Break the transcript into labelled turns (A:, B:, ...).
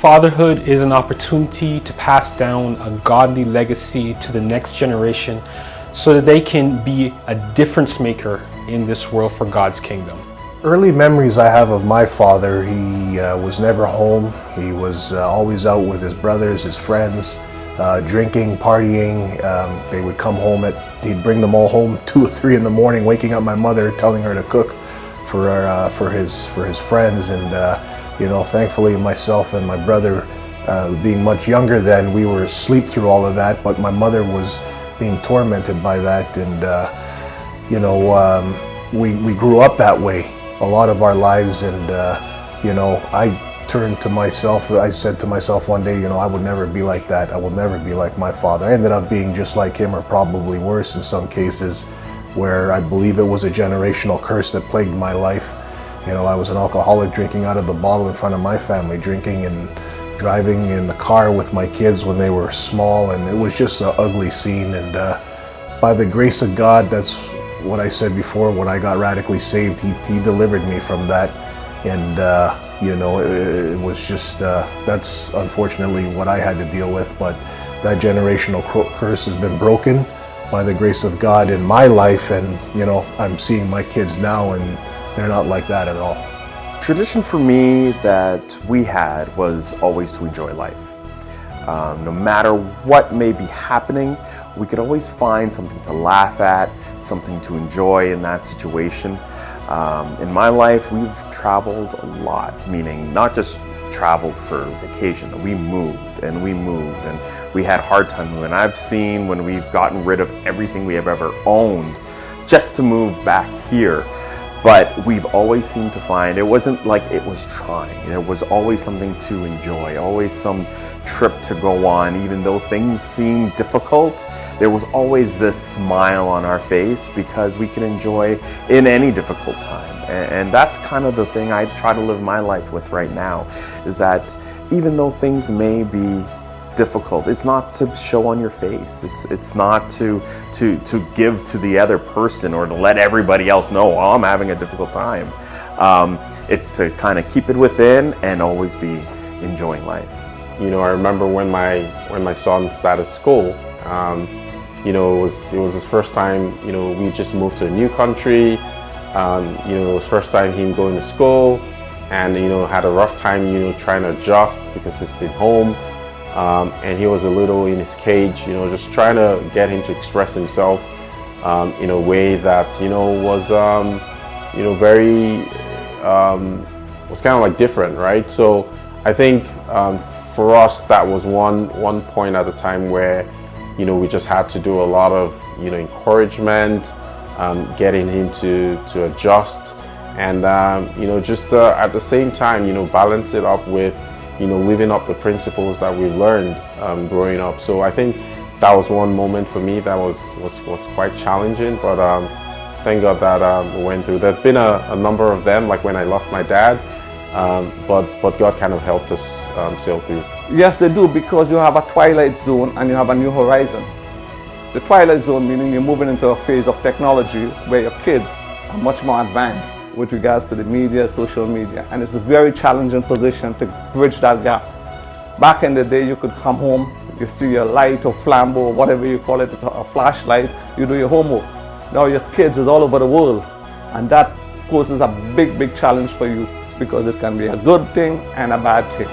A: Fatherhood is an opportunity to pass down a godly legacy to the next generation so that they can be a difference maker in this world for God's kingdom.
B: Early memories I have of my father, he was never home. He was always out with his brothers, his friends, drinking, partying. They would come home he'd bring them all home 2 or 3 in the morning, waking up my mother, telling her to cook for his friends. And thankfully myself and my brother, being much younger then, we were asleep through all of that, but my mother was being tormented by that. And we grew up that way a lot of our lives. And I turned to myself, I said to myself one day, I would never be like that. I will never be like my father. I ended up being just like him, or probably worse in some cases, where I believe it was a generational curse that plagued my life. I was an alcoholic, drinking out of the bottle in front of my family, drinking and driving in the car with my kids when they were small, and it was just an ugly scene. And by the grace of God, that's what I said before, when I got radically saved, he delivered me from that. And it was just, that's unfortunately what I had to deal with. But that generational curse has been broken by the grace of God in my life. And I'm seeing my kids now, and they're not like that at all.
C: Tradition for me that we had was always to enjoy life. No matter what may be happening, we could always find something to laugh at, something to enjoy in that situation. In my life, we've traveled a lot, meaning not just traveled for vacation. We moved and we had hard time moving. I've seen when we've gotten rid of everything we have ever owned just to move back here. But we've always seemed to find, it wasn't like it was trying. There was always something to enjoy, always some trip to go on. Even though things seemed difficult, there was always this smile on our face because we can enjoy in any difficult time. And that's kind of the thing I try to live my life with right now, is that even though things may be difficult, it's not to show on your face. It's not to give to the other person or to let everybody else know, oh, I'm having a difficult time. It's to kind of keep it within and always be enjoying life.
D: I remember when my son started school. It was his first time. We just moved to a new country. It was first time him going to school, and had a rough time. Trying to adjust because he's been home. And he was a little in his cage, just trying to get him to express himself in a way that, was, very, was kind of like different, right? So I think for us, that was one point at the time where, we just had to do a lot of, encouragement, getting him to adjust, and, just at the same time, balance it up with, living up the principles that we learned growing up. So I think that was one moment for me that was quite challenging, but thank God that we went through. There's been a number of them, like when I lost my dad, but God kind of helped us sail through.
E: Yes, they do, because you have a twilight zone and you have a new horizon. The twilight zone meaning you're moving into a phase of technology where your kids are much more advanced with regards to the media, social media, and it's a very challenging position to bridge that gap. Back in the day, you could come home, you see your light or flambeau, or whatever you call it, a flashlight, you do your homework. Now your kids is all over the world, and that poses a big challenge for you, because it can be a good thing and a bad thing.